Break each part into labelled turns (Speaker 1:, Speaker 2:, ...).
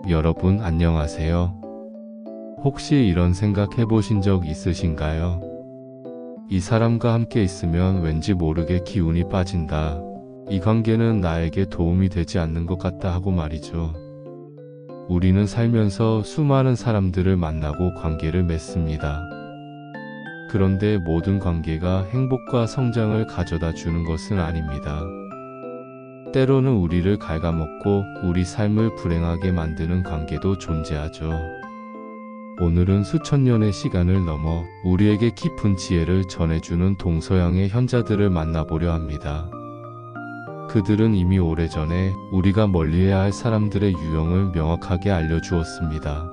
Speaker 1: 여러분 안녕하세요. 혹시 이런 생각 해보신 적 있으신가요? 이 사람과 함께 있으면 왠지 모르게 기운이 빠진다. 이 관계는 나에게 도움이 되지 않는 것 같다 하고 말이죠. 우리는 살면서 수많은 사람들을 만나고 관계를 맺습니다. 그런데 모든 관계가 행복과 성장을 가져다 주는 것은 아닙니다. 때로는 우리를 갉아먹고 우리 삶을 불행하게 만드는 관계도 존재하죠. 오늘은 수천 년의 시간을 넘어 우리에게 깊은 지혜를 전해주는 동서양의 현자들을 만나보려 합니다. 그들은 이미 오래전에 우리가 멀리해야 할 사람들의 유형을 명확하게 알려주었습니다.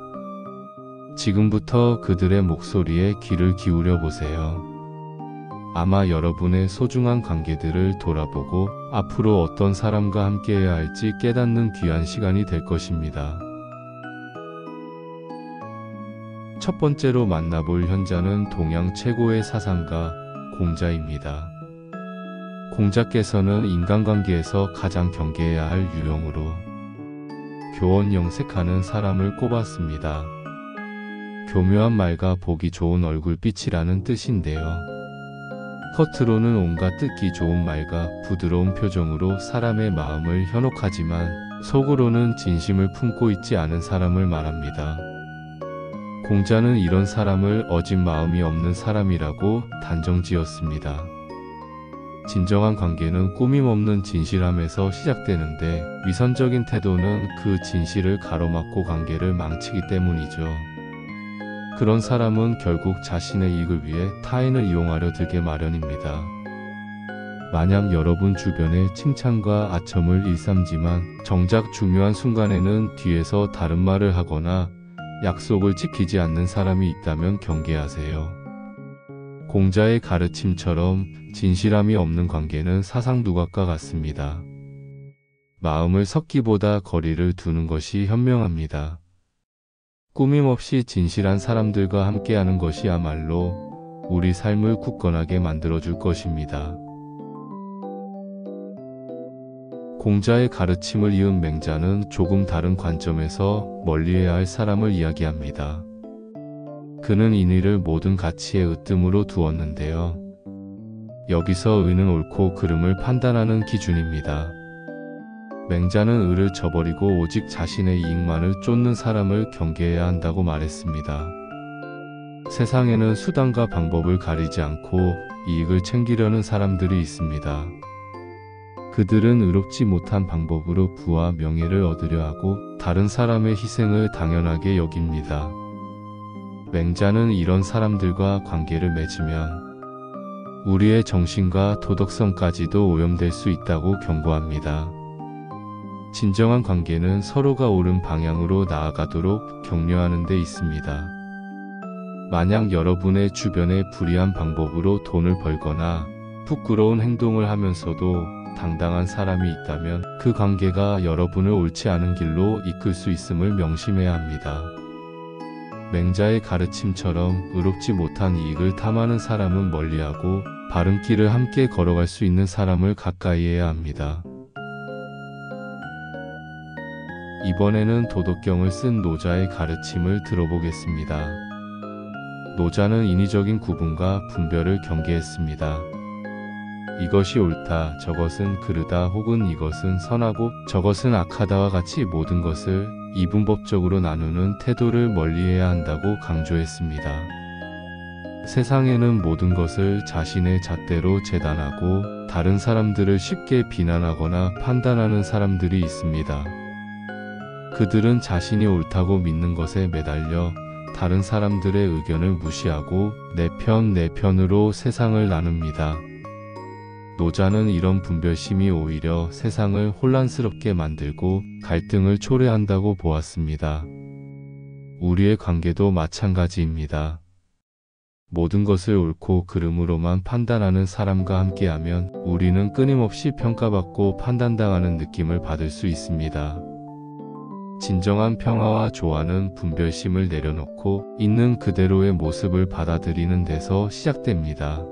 Speaker 1: 지금부터 그들의 목소리에 귀를 기울여 보세요. 아마 여러분의 소중한 관계들을 돌아보고 앞으로 어떤 사람과 함께해야 할지 깨닫는 귀한 시간이 될 것입니다. 첫 번째로 만나볼 현자는 동양 최고의 사상가 공자입니다. 공자께서는 인간관계에서 가장 경계해야 할 유형으로 교원영색하는 사람을 꼽았습니다. 교묘한 말과 보기 좋은 얼굴빛이라는 뜻인데요. 겉으로는 온갖 듣기 좋은 말과 부드러운 표정으로 사람의 마음을 현혹하지만 속으로는 진심을 품고 있지 않은 사람을 말합니다. 공자는 이런 사람을 어진 마음이 없는 사람이라고 단정지었습니다. 진정한 관계는 꾸밈없는 진실함에서 시작되는데 위선적인 태도는 그 진실을 가로막고 관계를 망치기 때문이죠. 그런 사람은 결국 자신의 이익을 위해 타인을 이용하려 들게 마련입니다. 만약 여러분 주변에 칭찬과 아첨을 일삼지만 정작 중요한 순간에는 뒤에서 다른 말을 하거나 약속을 지키지 않는 사람이 있다면 경계하세요. 공자의 가르침처럼 진실함이 없는 관계는 사상두각과 같습니다. 마음을 섞기보다 거리를 두는 것이 현명합니다. 꾸밈없이 진실한 사람들과 함께하는 것이야말로 우리 삶을 굳건하게 만들어줄 것입니다. 공자의 가르침을 이은 맹자는 조금 다른 관점에서 멀리해야 할 사람을 이야기합니다. 그는 인의를 모든 가치의 으뜸으로 두었는데요. 여기서 의는 옳고 그름을 판단하는 기준입니다. 맹자는 의를 저버리고 오직 자신의 이익만을 쫓는 사람을 경계해야 한다고 말했습니다. 세상에는 수단과 방법을 가리지 않고 이익을 챙기려는 사람들이 있습니다. 그들은 의롭지 못한 방법으로 부와 명예를 얻으려 하고 다른 사람의 희생을 당연하게 여깁니다. 맹자는 이런 사람들과 관계를 맺으면 우리의 정신과 도덕성까지도 오염될 수 있다고 경고합니다. 진정한 관계는 서로가 옳은 방향으로 나아가도록 격려하는 데 있습니다. 만약 여러분의 주변에 불의한 방법으로 돈을 벌거나 부끄러운 행동을 하면서도 당당한 사람이 있다면 그 관계가 여러분을 옳지 않은 길로 이끌 수 있음을 명심해야 합니다. 맹자의 가르침처럼 의롭지 못한 이익을 탐하는 사람은 멀리하고 바른 길을 함께 걸어갈 수 있는 사람을 가까이 해야 합니다. 이번에는 도덕경을 쓴 노자의 가르침을 들어보겠습니다. 노자는 인위적인 구분과 분별을 경계했습니다. 이것이 옳다, 저것은 그르다, 혹은 이것은 선하고 저것은 악하다와 같이 모든 것을 이분법적으로 나누는 태도를 멀리해야 한다고 강조했습니다. 세상에는 모든 것을 자신의 잣대로 재단하고 다른 사람들을 쉽게 비난하거나 판단하는 사람들이 있습니다. 그들은 자신이 옳다고 믿는 것에 매달려 다른 사람들의 의견을 무시하고 내 편으로 세상을 나눕니다. 노자는 이런 분별심이 오히려 세상을 혼란스럽게 만들고 갈등을 초래한다고 보았습니다. 우리의 관계도 마찬가지입니다. 모든 것을 옳고 그름으로만 판단하는 사람과 함께하면 우리는 끊임없이 평가받고 판단당하는 느낌을 받을 수 있습니다. 진정한 평화와 조화는 분별심을 내려놓고 있는 그대로의 모습을 받아들이는 데서 시작됩니다.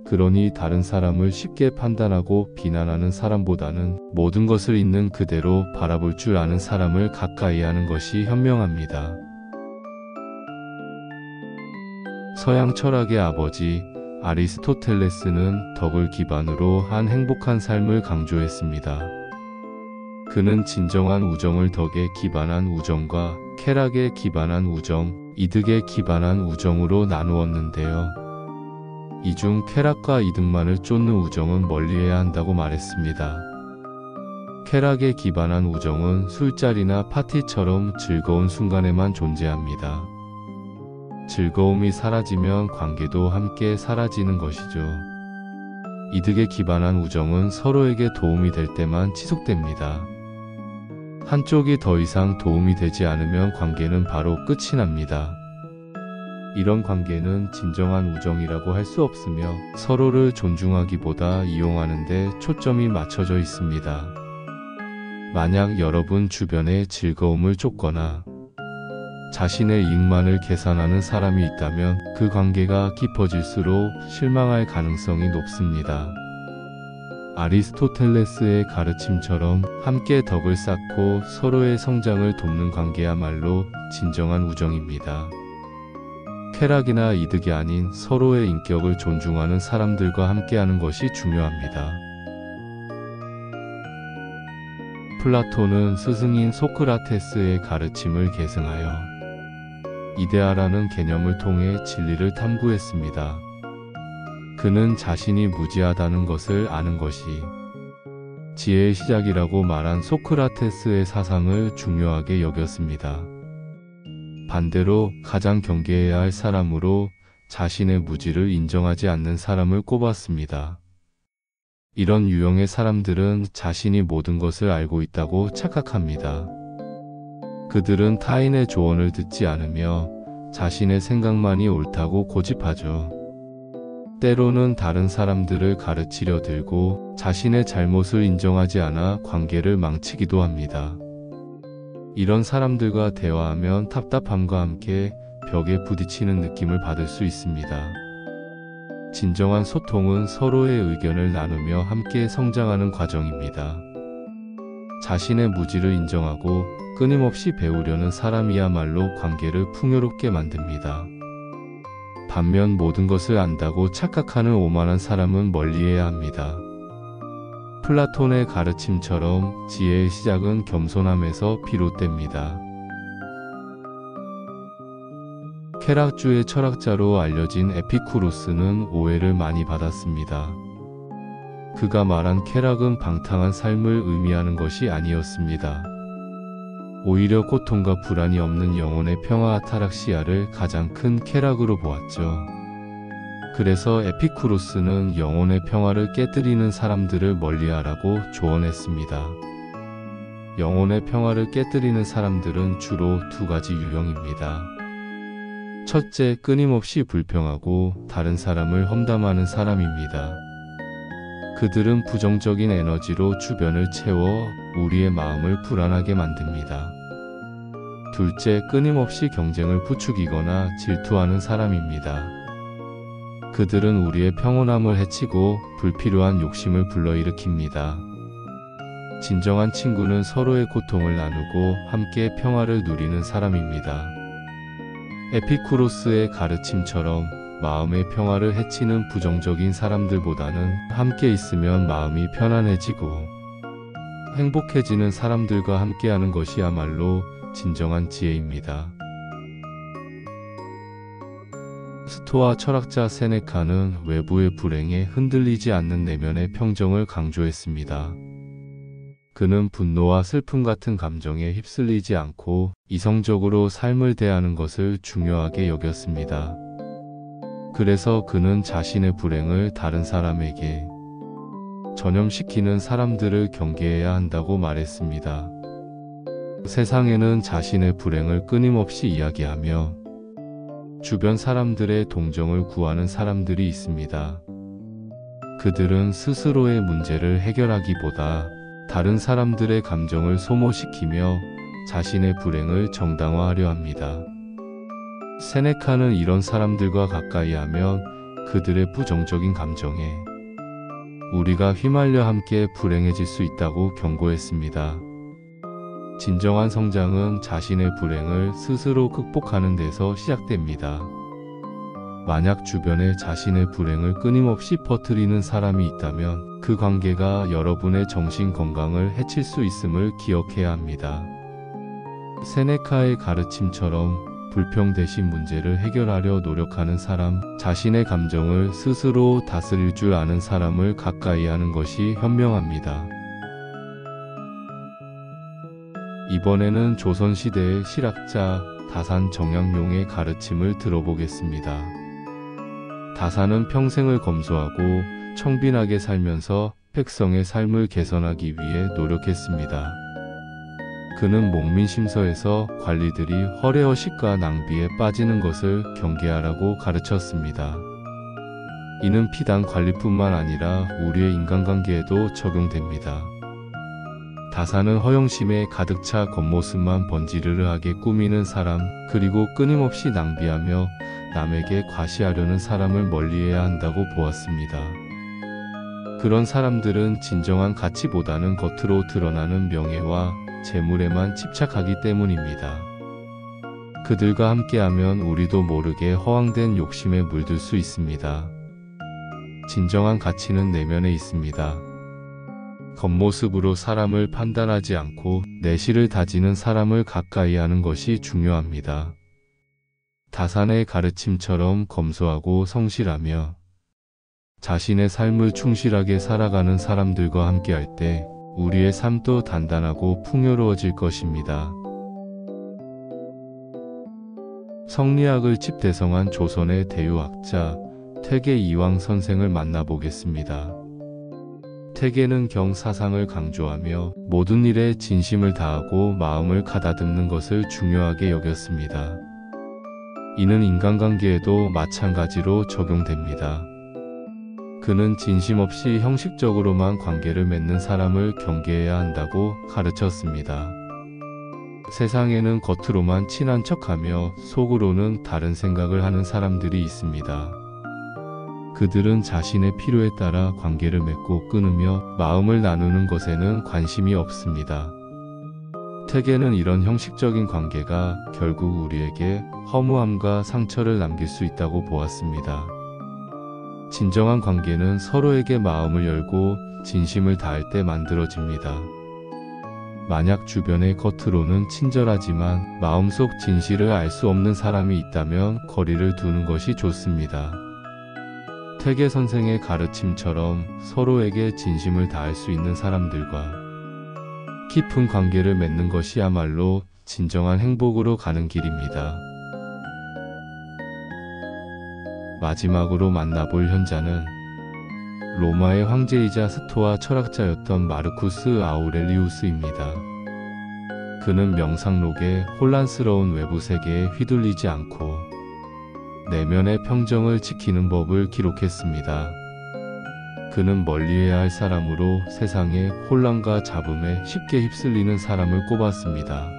Speaker 1: 그러니 다른 사람을 쉽게 판단하고 비난하는 사람보다는 모든 것을 있는 그대로 바라볼 줄 아는 사람을 가까이 하는 것이 현명합니다. 서양 철학의 아버지 아리스토텔레스는 덕을 기반으로 한 행복한 삶을 강조했습니다. 그는 진정한 우정을 덕에 기반한 우정과 쾌락에 기반한 우정, 이득에 기반한 우정으로 나누었는데요. 이 중 쾌락과 이득만을 쫓는 우정은 멀리해야 한다고 말했습니다. 쾌락에 기반한 우정은 술자리나 파티처럼 즐거운 순간에만 존재합니다. 즐거움이 사라지면 관계도 함께 사라지는 것이죠. 이득에 기반한 우정은 서로에게 도움이 될 때만 지속됩니다. 한쪽이 더 이상 도움이 되지 않으면 관계는 바로 끝이 납니다. 이런 관계는 진정한 우정이라고 할 수 없으며 서로를 존중하기보다 이용하는 데 초점이 맞춰져 있습니다. 만약 여러분 주변에 즐거움을 쫓거나 자신의 이익만을 계산하는 사람이 있다면 그 관계가 깊어질수록 실망할 가능성이 높습니다. 아리스토텔레스의 가르침처럼 함께 덕을 쌓고 서로의 성장을 돕는 관계야말로 진정한 우정입니다. 쾌락이나 이득이 아닌 서로의 인격을 존중하는 사람들과 함께하는 것이 중요합니다. 플라톤은 스승인 소크라테스의 가르침을 계승하여 이데아라는 개념을 통해 진리를 탐구했습니다. 그는 자신이 무지하다는 것을 아는 것이 지혜의 시작이라고 말한 소크라테스의 사상을 중요하게 여겼습니다. 반대로 가장 경계해야 할 사람으로 자신의 무지를 인정하지 않는 사람을 꼽았습니다. 이런 유형의 사람들은 자신이 모든 것을 알고 있다고 착각합니다. 그들은 타인의 조언을 듣지 않으며 자신의 생각만이 옳다고 고집하죠. 때로는 다른 사람들을 가르치려 들고 자신의 잘못을 인정하지 않아 관계를 망치기도 합니다. 이런 사람들과 대화하면 답답함과 함께 벽에 부딪히는 느낌을 받을 수 있습니다. 진정한 소통은 서로의 의견을 나누며 함께 성장하는 과정입니다. 자신의 무지를 인정하고 끊임없이 배우려는 사람이야말로 관계를 풍요롭게 만듭니다. 반면 모든 것을 안다고 착각하는 오만한 사람은 멀리해야 합니다. 플라톤의 가르침처럼 지혜의 시작은 겸손함에서 비롯됩니다. 쾌락주의 철학자로 알려진 에피쿠로스는 오해를 많이 받았습니다. 그가 말한 쾌락은 방탕한 삶을 의미하는 것이 아니었습니다. 오히려 고통과 불안이 없는 영혼의 평화 아타락시아를 가장 큰 쾌락으로 보았죠. 그래서 에피쿠로스는 영혼의 평화를 깨뜨리는 사람들을 멀리하라고 조언했습니다. 영혼의 평화를 깨뜨리는 사람들은 주로 두 가지 유형입니다. 첫째, 끊임없이 불평하고 다른 사람을 험담하는 사람입니다. 그들은 부정적인 에너지로 주변을 채워 우리의 마음을 불안하게 만듭니다. 둘째, 끊임없이 경쟁을 부추기거나 질투하는 사람입니다. 그들은 우리의 평온함을 해치고 불필요한 욕심을 불러일으킵니다. 진정한 친구는 서로의 고통을 나누고 함께 평화를 누리는 사람입니다. 에피쿠로스의 가르침처럼 마음의 평화를 해치는 부정적인 사람들보다는 함께 있으면 마음이 편안해지고 행복해지는 사람들과 함께하는 것이야말로 진정한 지혜입니다. 스토아 철학자 세네카는 외부의 불행에 흔들리지 않는 내면의 평정을 강조했습니다. 그는 분노와 슬픔 같은 감정에 휩쓸리지 않고 이성적으로 삶을 대하는 것을 중요하게 여겼습니다. 그래서 그는 자신의 불행을 다른 사람에게 전염시키는 사람들을 경계해야 한다고 말했습니다. 세상에는 자신의 불행을 끊임없이 이야기하며 주변 사람들의 동정을 구하는 사람들이 있습니다. 그들은 스스로의 문제를 해결하기보다 다른 사람들의 감정을 소모시키며 자신의 불행을 정당화하려 합니다. 세네카는 이런 사람들과 가까이 하면 그들의 부정적인 감정에 우리가 휘말려 함께 불행해질 수 있다고 경고했습니다. 진정한 성장은 자신의 불행을 스스로 극복하는 데서 시작됩니다. 만약 주변에 자신의 불행을 끊임없이 퍼뜨리는 사람이 있다면 그 관계가 여러분의 정신 건강을 해칠 수 있음을 기억해야 합니다. 세네카의 가르침처럼 불평 대신 문제를 해결하려 노력하는 사람, 자신의 감정을 스스로 다스릴 줄 아는 사람을 가까이 하는 것이 현명합니다. 이번에는 조선시대의 실학자 다산 정약용의 가르침을 들어보겠습니다. 다산은 평생을 검소하고 청빈하게 살면서 백성의 삶을 개선하기 위해 노력했습니다. 그는 목민심서에서 관리들이 허례허식과 낭비에 빠지는 것을 경계하라고 가르쳤습니다. 이는 비단 관리뿐만 아니라 우리의 인간관계에도 적용됩니다. 다산은 허영심에 가득 차 겉모습만 번지르르하게 꾸미는 사람, 그리고 끊임없이 낭비하며 남에게 과시하려는 사람을 멀리해야 한다고 보았습니다. 그런 사람들은 진정한 가치보다는 겉으로 드러나는 명예와 재물에만 집착하기 때문입니다. 그들과 함께하면 우리도 모르게 허황된 욕심에 물들 수 있습니다. 진정한 가치는 내면에 있습니다. 겉모습으로 사람을 판단하지 않고 내실을 다지는 사람을 가까이 하는 것이 중요합니다. 다산의 가르침처럼 검소하고 성실하며 자신의 삶을 충실하게 살아가는 사람들과 함께할 때 우리의 삶도 단단하고 풍요로워질 것입니다. 성리학을 집대성한 조선의 대유학자 퇴계 이황 선생을 만나보겠습니다. 퇴계는 경사상을 강조하며 모든 일에 진심을 다하고 마음을 가다듬는 것을 중요하게 여겼습니다. 이는 인간관계에도 마찬가지로 적용됩니다. 그는 진심 없이 형식적으로만 관계를 맺는 사람을 경계해야 한다고 가르쳤습니다. 세상에는 겉으로만 친한 척하며 속으로는 다른 생각을 하는 사람들이 있습니다. 그들은 자신의 필요에 따라 관계를 맺고 끊으며 마음을 나누는 것에는 관심이 없습니다. 퇴계는 이런 형식적인 관계가 결국 우리에게 허무함과 상처를 남길 수 있다고 보았습니다. 진정한 관계는 서로에게 마음을 열고 진심을 다할 때 만들어집니다. 만약 주변의 겉으로는 친절하지만 마음속 진실을 알 수 없는 사람이 있다면 거리를 두는 것이 좋습니다. 퇴계 선생의 가르침처럼 서로에게 진심을 다할 수 있는 사람들과 깊은 관계를 맺는 것이야말로 진정한 행복으로 가는 길입니다. 마지막으로 만나볼 현자는 로마의 황제이자 스토아 철학자였던 마르쿠스 아우렐리우스입니다. 그는 명상록에 혼란스러운 외부 세계에 휘둘리지 않고 내면의 평정을 지키는 법을 기록했습니다. 그는 멀리해야 할 사람으로 세상의 혼란과 잡음에 쉽게 휩쓸리는 사람을 꼽았습니다.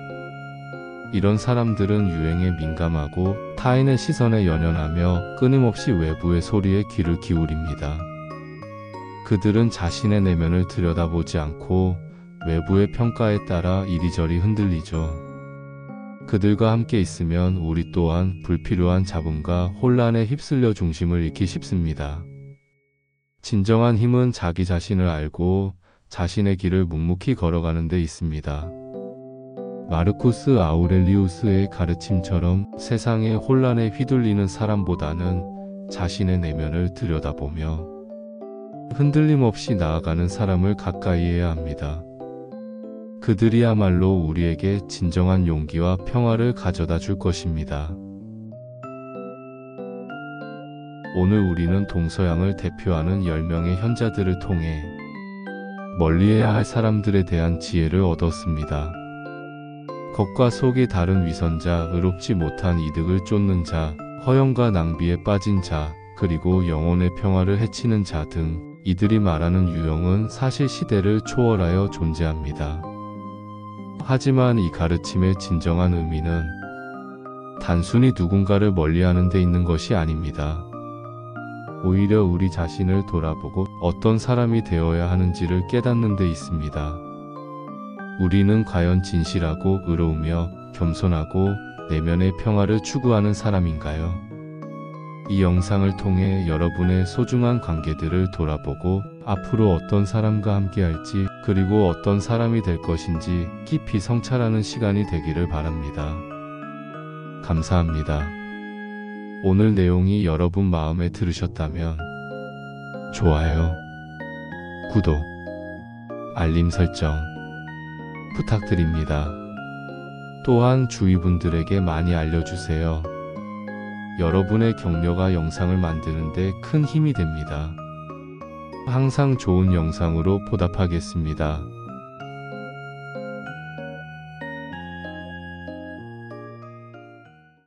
Speaker 1: 이런 사람들은 유행에 민감하고 타인의 시선에 연연하며 끊임없이 외부의 소리에 귀를 기울입니다. 그들은 자신의 내면을 들여다보지 않고 외부의 평가에 따라 이리저리 흔들리죠. 그들과 함께 있으면 우리 또한 불필요한 잡음과 혼란에 휩쓸려 중심을 잃기 쉽습니다. 진정한 힘은 자기 자신을 알고 자신의 길을 묵묵히 걸어가는 데 있습니다. 마르쿠스 아우렐리우스의 가르침처럼 세상의 혼란에 휘둘리는 사람보다는 자신의 내면을 들여다보며 흔들림 없이 나아가는 사람을 가까이 해야 합니다. 그들이야말로 우리에게 진정한 용기와 평화를 가져다 줄 것입니다. 오늘 우리는 동서양을 대표하는 10명의 현자들을 통해 멀리해야 할 사람들에 대한 지혜를 얻었습니다. 겉과 속이 다른 위선자, 의롭지 못한 이득을 쫓는 자, 허영과 낭비에 빠진 자, 그리고 영혼의 평화를 해치는 자 등 이들이 말하는 유형은 사실 시대를 초월하여 존재합니다. 하지만 이 가르침의 진정한 의미는 단순히 누군가를 멀리하는 데 있는 것이 아닙니다. 오히려 우리 자신을 돌아보고 어떤 사람이 되어야 하는지를 깨닫는 데 있습니다. 우리는 과연 진실하고 의로우며 겸손하고 내면의 평화를 추구하는 사람인가요? 이 영상을 통해 여러분의 소중한 관계들을 돌아보고 앞으로 어떤 사람과 함께할지, 그리고 어떤 사람이 될 것인지 깊이 성찰하는 시간이 되기를 바랍니다. 감사합니다. 오늘 내용이 여러분 마음에 들으셨다면 좋아요, 구독, 알림 설정 부탁드립니다. 또한 주위 분들에게 많이 알려주세요. 여러분의 격려가 영상을 만드는 데 큰 힘이 됩니다. 항상 좋은 영상으로 보답하겠습니다.